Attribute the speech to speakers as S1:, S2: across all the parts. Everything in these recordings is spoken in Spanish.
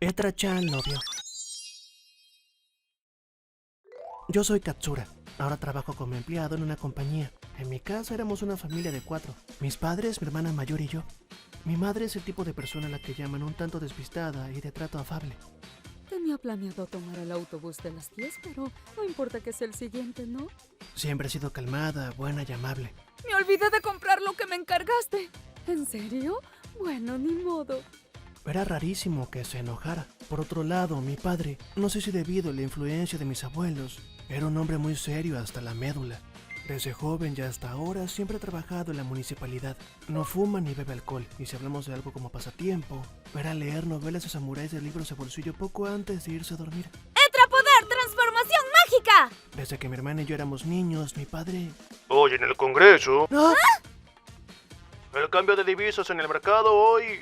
S1: Etra-chan lo vio. Yo soy Katsura. Ahora trabajo como empleado en una compañía. En mi casa éramos una familia de 4. Mis padres, mi hermana mayor y yo. Mi madre es el tipo de persona a la que llaman un tanto despistada y de trato afable.
S2: Tenía planeado tomar el autobús de las 10, pero no importa que sea el siguiente, ¿no?
S1: Siempre he sido calmada, buena y amable.
S2: Me olvidé de comprar lo que me encargaste. ¿En serio? Bueno, ni modo.
S1: Era rarísimo que se enojara. Por otro lado, mi padre, no sé si debido a la influencia de mis abuelos, era un hombre muy serio hasta la médula. Desde joven y hasta ahora siempre ha trabajado en la municipalidad. No fuma ni bebe alcohol, y si hablamos de algo como pasatiempo, era leer novelas de samuráis de libros de bolsillo poco antes de irse a dormir.
S2: ¡Etrapoder! ¡Transformación mágica!
S1: Desde que mi hermana y yo éramos niños, mi padre...
S3: Hoy en el Congreso.
S1: ¡Ah!
S3: El cambio de divisas en el mercado hoy.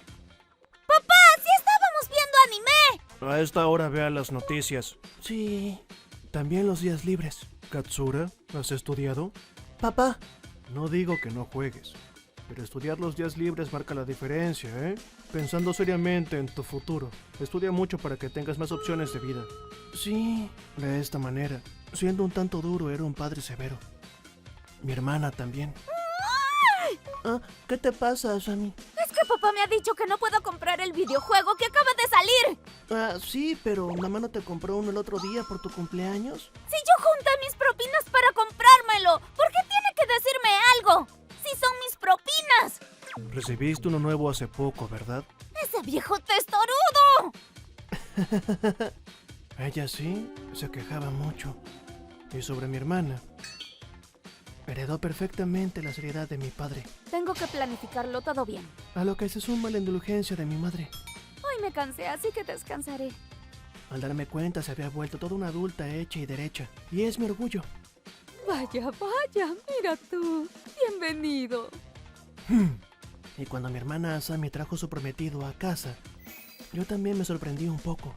S2: ¡Papá! ¡Sí estábamos viendo anime!
S1: A esta hora vea las noticias. Sí, también los días libres. Katsura, ¿has estudiado? Papá.
S3: No digo que no juegues, pero estudiar los días libres marca la diferencia, ¿eh? Pensando seriamente en tu futuro. Estudia mucho para que tengas más opciones de vida.
S1: Sí, de esta manera. Siendo un tanto duro, era un padre severo. Mi hermana también. Ah, ¿qué te pasa, Asami?
S2: Es que papá me ha dicho que no puedo comprar el videojuego que acaba de salir.
S1: Ah, sí, pero mamá no te compró uno el otro día por tu cumpleaños.
S2: Si yo junté mis propinas para comprármelo, ¿por qué tiene que decirme algo? Si son mis propinas.
S3: Recibiste uno nuevo hace poco, ¿verdad?
S2: ¡Ese viejo testorudo!
S1: Ella sí, se quejaba mucho. Y sobre mi hermana, heredó perfectamente la seriedad de mi padre,
S2: Tengo que planificarlo todo bien.
S1: a lo que se suma la indulgencia de mi madre.
S2: Hoy me cansé, así que descansaré.
S1: Al darme cuenta se había vuelto toda una adulta hecha y derecha, y es mi orgullo.
S2: Vaya, vaya, mira tú. Bienvenido.
S1: Y cuando mi hermana Asami trajo su prometido a casa, yo también me sorprendí un poco.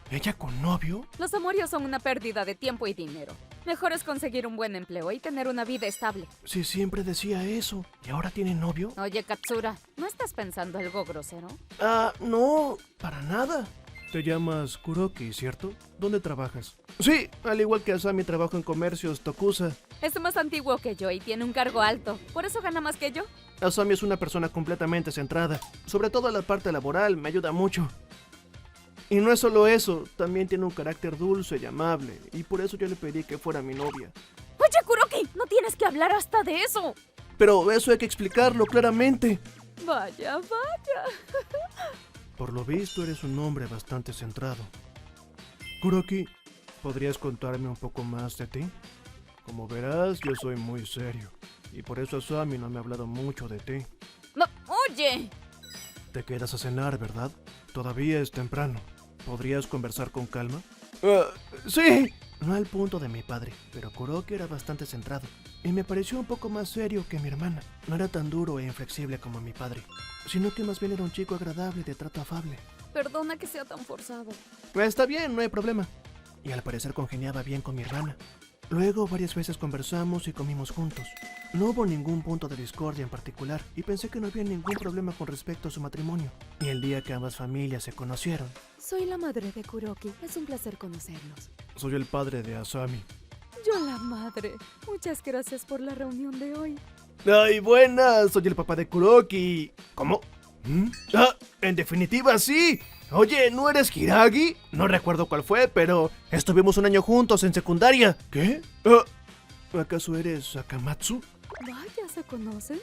S1: ¿Ella con novio?
S2: Los amorios son una pérdida de tiempo y dinero. Mejor es conseguir un buen empleo y tener una vida estable.
S1: Si siempre decía eso, ¿y ahora tiene novio?
S2: Oye, Katsura, ¿no estás pensando algo grosero?
S1: Ah, no, para nada.
S3: Te llamas Kuroki, ¿cierto? ¿Dónde trabajas?
S1: Sí, al igual que Asami trabajo en comercios Tokusa.
S2: Es más antiguo que yo y tiene un cargo alto. ¿Por eso gana más que yo?
S1: Asami es una persona completamente centrada. Sobre todo en la parte laboral, me ayuda mucho. Y no es solo eso, también tiene un carácter dulce y amable, y por eso yo le pedí que fuera mi novia.
S2: Oye, Kuroki, no tienes que hablar hasta de eso.
S1: Pero eso hay que explicarlo claramente.
S2: Vaya, vaya.
S3: Por lo visto eres un hombre bastante centrado. Kuroki, ¿podrías contarme un poco más de ti? Como verás, yo soy muy serio, y por eso Asami no me ha hablado mucho de ti.
S2: No, oye.
S3: Te quedas a cenar, ¿verdad? Todavía es temprano. ¿Podrías conversar con calma?
S1: Sí. No al punto de mi padre, pero Kuroki era bastante centrado, y me pareció un poco más serio que mi hermana. No era tan duro e inflexible como mi padre, sino que más bien era un chico agradable de trato afable.
S2: Perdona que sea tan forzado.
S1: Está bien, no hay problema. Y al parecer congeniaba bien con mi hermana. Luego varias veces conversamos y comimos juntos. No hubo ningún punto de discordia en particular y pensé que no había ningún problema con respecto a su matrimonio. Y el día que ambas familias se conocieron,
S2: Soy la madre de Kuroki. Es un placer conocernos.
S3: Soy el padre de Asami.
S2: Yo la madre. Muchas gracias por la reunión de hoy.
S1: ¡ay, buenas! Soy el papá de Kuroki. ¿Cómo?
S3: ¿Mm?
S1: Ah, en definitiva, sí. Oye, ¿no eres Hiragi? No recuerdo cuál fue, pero estuvimos un año juntos en secundaria.
S3: ¿Qué?
S1: ¿Acaso eres Akamatsu?
S2: Vaya, ¿se conocen?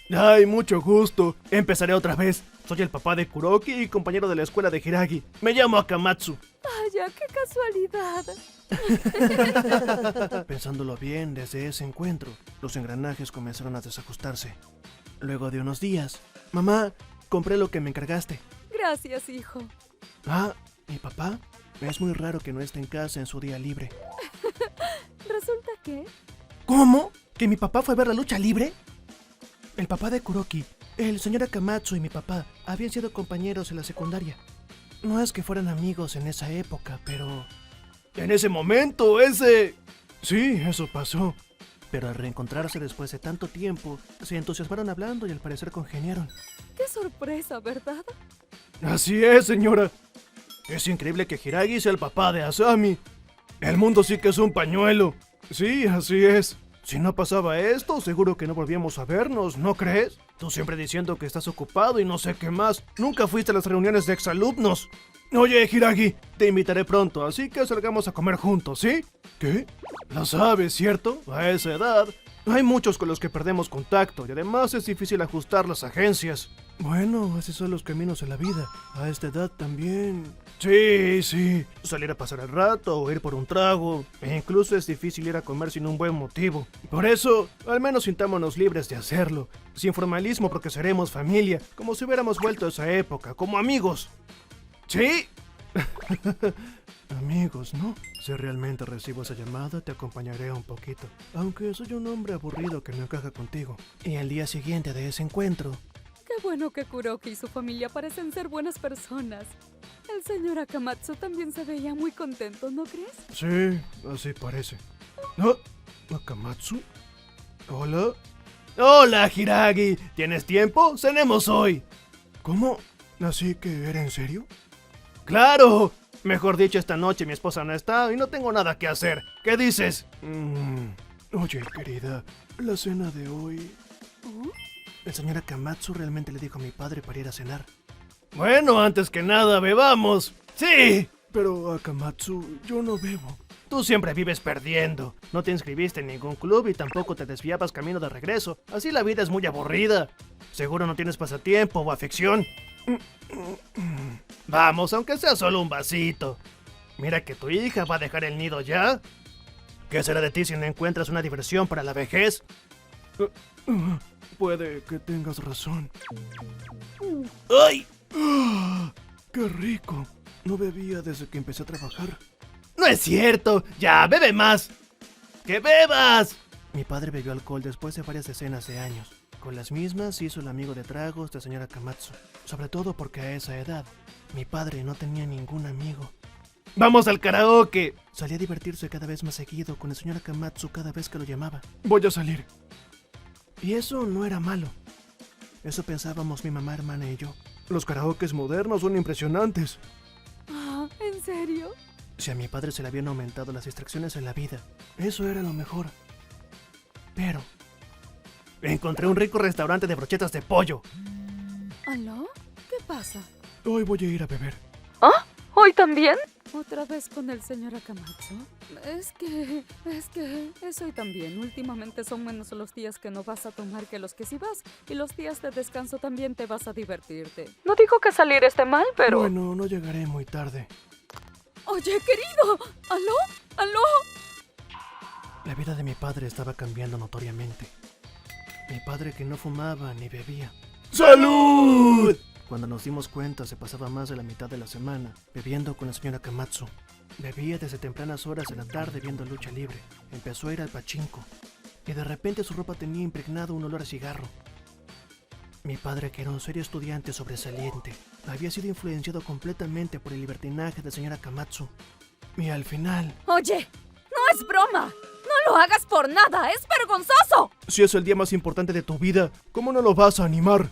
S1: Ay, mucho gusto. Empezaré otra vez. Soy el papá de Kuroki y compañero de la escuela de Hiragi. Me llamo Akamatsu.
S2: Vaya, qué casualidad.
S1: Pensándolo bien, desde ese encuentro, los engranajes comenzaron a desajustarse. Luego de unos días, mamá, compré lo que me encargaste.
S2: Gracias, hijo.
S1: Ah, ¿mi papá? Es muy raro que no esté en casa en su día libre.
S2: Resulta que...
S1: ¿Cómo? ¿Que mi papá fue a ver la lucha libre? El papá de Kuroki, el señor Akamatsu y mi papá habían sido compañeros en la secundaria. No es que fueran amigos en esa época, pero... En ese momento, ese...
S3: Sí, eso pasó.
S1: Pero al reencontrarse después de tanto tiempo, se entusiasmaron hablando y al parecer congeniaron.
S2: Qué sorpresa, ¿verdad?
S3: Así es, señora. Es increíble que Hiragi sea el papá de Asami. El mundo sí que es un pañuelo. Sí, así es. Si no pasaba esto, seguro que no volvíamos a vernos, ¿no crees? Tú siempre diciendo que estás ocupado y no sé qué más. Nunca fuiste a las reuniones de exalumnos. Oye, Hiragi, te invitaré pronto, así que salgamos a comer juntos, ¿sí? ¿Qué? Lo sabes, ¿cierto? A esa edad, hay muchos con los que perdemos contacto y además es difícil ajustar las agencias. Bueno, así son los caminos en la vida. A esta edad también. Sí. Salir a pasar el rato o ir por un trago. E incluso es difícil ir a comer sin un buen motivo. Por eso, al menos sintámonos libres de hacerlo. Sin formalismo porque seremos familia. Como si hubiéramos vuelto a esa época, como amigos. ¿Sí? Amigos, ¿no? Si realmente recibo esa llamada, te acompañaré un poquito. Aunque soy un hombre aburrido que no encaja contigo. Y al día siguiente de ese encuentro...
S4: Qué bueno que Kuroki y su familia parecen ser buenas personas. El señor Akamatsu también se veía muy contento, ¿no crees?
S3: Sí, así parece. ¿Ah? ¿Akamatsu? ¿Hola? ¡Hola, Hiragi! ¿Tienes tiempo? ¡Cenemos hoy! ¿Cómo? ¿Así que era en serio? ¡Claro! Mejor dicho, esta noche mi esposa no está y no tengo nada que hacer. ¿Qué dices? Oye, querida, la cena de hoy...
S4: ¿Oh?
S1: El señor Akamatsu realmente le dijo a mi padre para ir a cenar.
S3: Bueno, antes que nada, bebamos. ¡Sí!
S1: Pero, Akamatsu, yo no bebo.
S3: Tú siempre vives perdiendo. No te inscribiste en ningún club y tampoco te desviabas camino de regreso. Así la vida es muy aburrida. Seguro no tienes pasatiempo o afición. Vamos, aunque sea solo un vasito. Mira que tu hija va a dejar el nido ya. ¿Qué será de ti si no encuentras una diversión para la vejez?
S1: Puede que tengas razón.
S3: ¡Ay!
S1: ¡Qué rico! No bebía desde que empecé a trabajar.
S3: ¡No es cierto! ¡Ya, bebe más! ¡Que bebas!
S1: Mi padre bebió alcohol después de varias decenas de años. Con las mismas hizo el amigo de tragos del señor Akamatsu. Sobre todo porque a esa edad, mi padre no tenía ningún amigo.
S3: ¡Vamos al karaoke!
S1: Salía a divertirse cada vez más seguido con el señor Akamatsu cada vez que lo llamaba.
S3: Voy a salir.
S1: Y eso no era malo. Eso pensábamos mi mamá, hermana y yo.
S3: Los karaokes modernos son impresionantes.
S4: Ah, ¿en serio?
S1: Si a mi padre se le habían aumentado las distracciones en la vida, eso era lo mejor. Pero...
S3: encontré un rico restaurante de brochetas de pollo.
S4: ¿Aló? ¿Qué pasa?
S1: Hoy voy a ir a beber.
S4: ¿Ah? ¿Hoy también? ¿Otra vez con el señor Akamatsu? Es que es hoy también. Últimamente son menos los días que no vas a tomar que los que sí vas. Y los días de descanso también te vas a divertirte. No digo que salir esté mal, pero...
S1: Bueno, no llegaré muy tarde.
S4: Oye, querido. ¿Aló?
S1: La vida de mi padre estaba cambiando notoriamente. Mi padre que no fumaba ni bebía.
S3: ¡Salud!
S1: Cuando nos dimos cuenta se pasaba más de la mitad de la semana bebiendo con la señora Akamatsu. Bebía desde tempranas horas de la tarde viendo lucha libre. Empezó a ir al pachinko. Y de repente su ropa tenía impregnado un olor a cigarro. Mi padre, que era un serio estudiante sobresaliente, había sido influenciado completamente por el libertinaje del señor Akamatsu. Y al final...
S2: Oye, no es broma. No lo hagas por nada. Es vergonzoso.
S3: Si es el día más importante de tu vida, ¿cómo no lo vas a animar?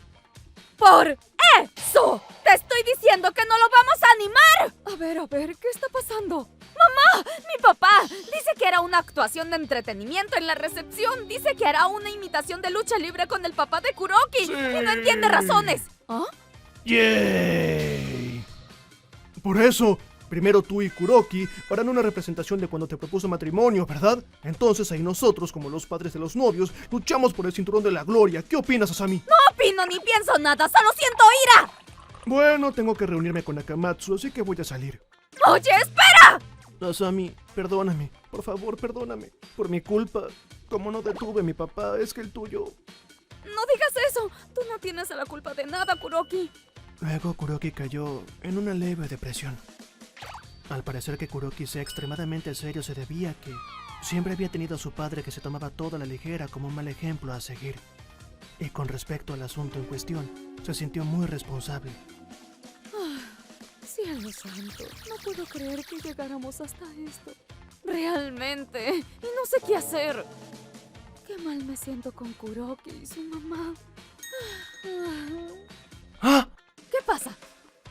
S2: ¡Por eso! ¡Te estoy diciendo que no lo vamos a animar!
S4: A ver, ¿qué está pasando?
S2: ¡Mamá! ¡Mi papá! Dice que hará una actuación de entretenimiento en la recepción. Dice que hará una imitación de lucha libre con el papá de Kuroki.
S3: Sí.
S2: Y no entiende razones. ¿Ah?
S3: ¡Yay! Por eso, primero tú y Kuroki harán una representación de cuando te propuso matrimonio, ¿verdad? Entonces ahí nosotros, como los padres de los novios, luchamos por el cinturón de la gloria. ¿Qué opinas, Asami?
S2: No opino ni pienso nada. Solo siento ira.
S3: Bueno, tengo que reunirme con Akamatsu, así que voy a salir.
S2: ¡Oye, espera!
S3: Asami, perdóname. Por favor, perdóname. Por mi culpa. Como no detuve a mi papá, es que el tuyo...
S2: No digas eso. Tú no tienes la culpa de nada, Kuroki.
S1: Luego Kuroki cayó en una leve depresión. Al parecer que Kuroki sea extremadamente serio se debía a que siempre había tenido a su padre que se tomaba todo a la ligera como un mal ejemplo a seguir. Y con respecto al asunto en cuestión, se sintió muy responsable.
S4: Cielo santo, no puedo creer que llegáramos hasta esto. Realmente. Y no sé qué hacer. Qué mal me siento con Kuroki y su mamá.
S1: ¡Ah!
S2: ¿Qué pasa?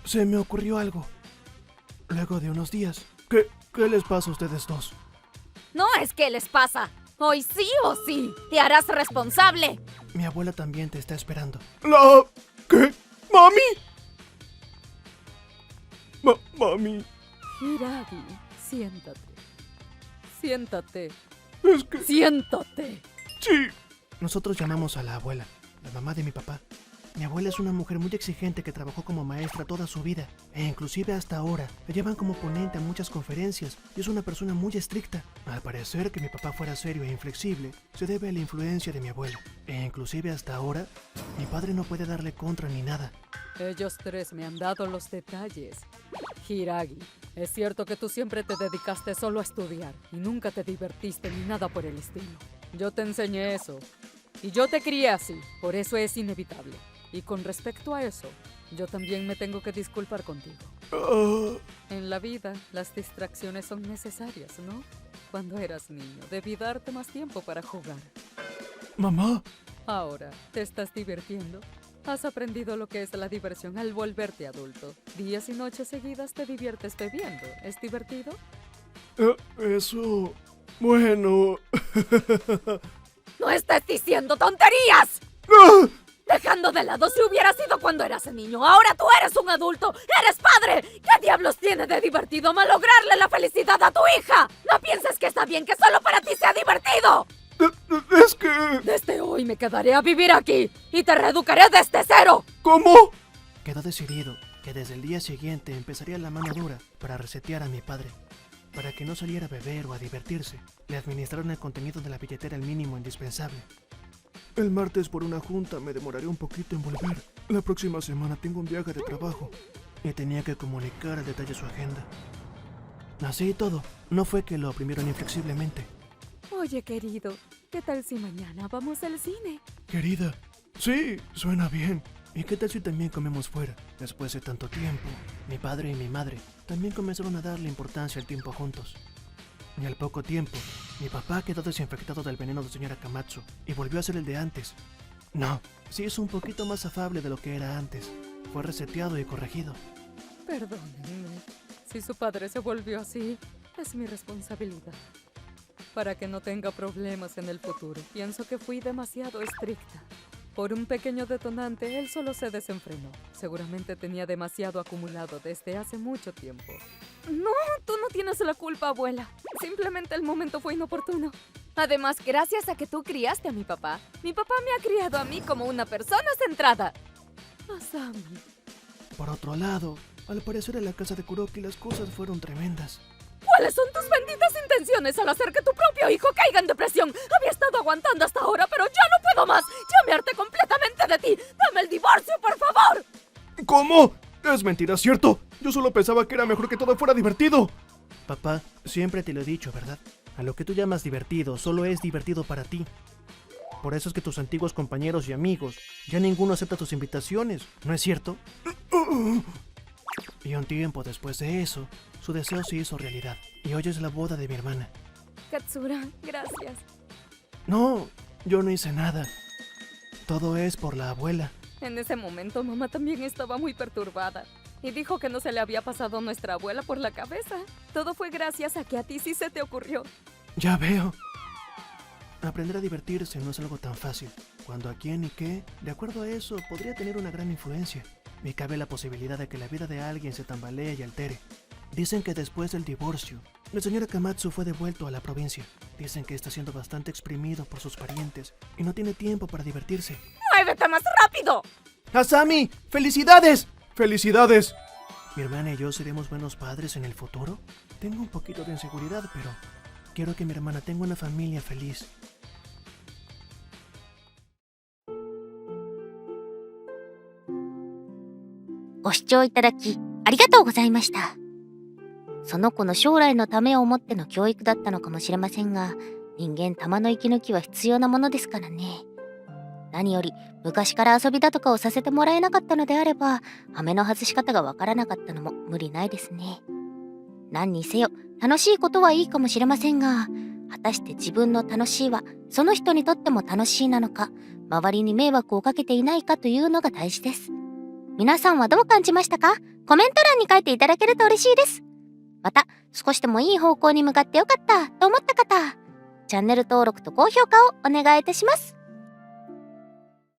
S1: Se me ocurrió algo. luego de unos días. ¿Qué les pasa a ustedes dos?
S2: No es que les pasa. Hoy sí o sí. Te harás responsable.
S1: Mi abuela también te está esperando.
S3: ¿Qué? ¿Mami? Mami,
S4: Hiragi, siéntate. Siéntate.
S3: es que
S4: Siéntate.
S3: sí.
S1: Nosotros llamamos a la abuela, la mamá de mi papá. Mi abuela es una mujer muy exigente que trabajó como maestra toda su vida, e inclusive hasta ahora la llevan como ponente a muchas conferencias y es una persona muy estricta. Al parecer que mi papá fuera serio e inflexible se debe a la influencia de mi abuela, e inclusive hasta ahora mi padre no puede darle contra ni nada.
S4: Ellos tres me han dado los detalles. Hiragi, es cierto que tú siempre te dedicaste solo a estudiar y nunca te divertiste ni nada por el estilo. Yo te enseñé eso y yo te crié así, por eso es inevitable. Y con respecto a eso, yo también me tengo que disculpar contigo. En la vida, las distracciones son necesarias, ¿no? Cuando eras niño, debí darte más tiempo para jugar.
S1: Mamá,
S4: Ahora, ¿te estás divirtiendo? Has aprendido lo que es la diversión al volverte adulto. Días y noches seguidas te diviertes bebiendo. ¿Es divertido?
S3: Eso... Bueno...
S2: ¡No estés diciendo tonterías! Dejando de lado si hubiera sido cuando eras niño. Ahora tú eres un adulto. ¡Eres padre! ¿Qué diablos tiene de divertido malograrle la felicidad a tu hija? No pienses que está bien que solo para ti sea divertido.
S3: Es que...
S4: Desde hoy me quedaré a vivir aquí y te reeducaré desde cero.
S3: ¿Cómo?
S1: quedó decidido que desde el día siguiente empezaría la mano dura para resetear a mi padre. Para que no saliera a beber o a divertirse, le administraron el contenido de la billetera al mínimo indispensable.
S3: El martes por una junta me demoraré un poquito en volver. La próxima semana tengo un viaje de trabajo.
S1: Y tenía que comunicar al detalle su agenda. Así y todo, no fue que lo oprimieron inflexiblemente.
S4: Oye, querido, ¿qué tal si mañana vamos al cine?
S3: Querida, sí, suena bien.
S1: ¿Y qué tal si también comemos fuera? Después de tanto tiempo, mi padre y mi madre también comenzaron a darle importancia al tiempo juntos. Y al poco tiempo, mi papá quedó desinfectado del veneno de señora Kamatsu y volvió a ser el de antes. No, sí es un poquito más afable de lo que era antes. Fue reseteado y corregido.
S4: Perdónenme, si su padre se volvió así, es mi responsabilidad. Para que no tenga problemas en el futuro, pienso que fui demasiado estricta. Por un pequeño detonante, él solo se desenfrenó. Seguramente tenía demasiado acumulado desde hace mucho tiempo.
S2: No, tú no tienes la culpa, abuela. Simplemente el momento fue inoportuno. Además, gracias a que tú criaste a mi papá me ha criado a mí como una persona centrada.
S4: Asami,
S1: Por otro lado, al parecer en la casa de Kuroki las cosas fueron tremendas.
S2: ¿Cuáles son tus benditas intenciones al hacer que tu propio hijo caiga en depresión? Había estado aguantando hasta ahora, pero ya no puedo más. Ya me harté completamente de ti. ¡Dame el divorcio, por favor!
S3: ¿Cómo? Es mentira, ¿cierto? Yo solo pensaba que era mejor que todo fuera divertido.
S1: Papá, siempre te lo he dicho, ¿verdad? A lo que tú llamas divertido, solo es divertido para ti. Por eso es que tus antiguos compañeros y amigos, ya ninguno acepta tus invitaciones, ¿no es cierto? Y un tiempo después de eso, su deseo se hizo realidad. Y hoy es la boda de mi hermana.
S2: Katsura, gracias.
S1: No, yo no hice nada. Todo es por la abuela.
S4: en ese momento mamá también estaba muy perturbada. Y dijo que no se le había pasado a nuestra abuela por la cabeza. Todo fue gracias a que a ti sí se te ocurrió.
S1: Ya veo. Aprender a divertirse no es algo tan fácil. Cuando a quién y qué, de acuerdo a eso, podría tener una gran influencia. Y cabe la posibilidad de que la vida de alguien se tambalee y altere. Dicen que después del divorcio, el señor Akamatsu fue devuelto a la provincia. Dicen que está siendo bastante exprimido por sus parientes y no tiene tiempo para divertirse.
S2: ¡Muévete más rápido!
S1: ¡Asami! ¡Felicidades!
S3: ¡Felicidades!
S1: ¿Mi hermana y yo seremos buenos padres en el futuro? Tengo un poquito de inseguridad, pero quiero que mi hermana tenga una familia feliz.
S5: ご視聴いただきありがとうございました。その子の将来のためを思っての教育だったのかもしれませんが、人間玉の息抜きは必要なものですからね。何より昔から遊びだとかをさせてもらえなかったのであれば、羽目の外し方がわからなかったのも無理ないですね。何にせよ楽しいことはいいかもしれませんが、果たして自分の楽しいはその人にとっても楽しいなのか、周りに迷惑をかけていないかというのが大事です。皆さんはどう感じましたか？コメント欄に書いていただけると嬉しいです。また少しでもいい方向に向かってよかったと思った方、チャンネル登録と高評価をお願いいたします。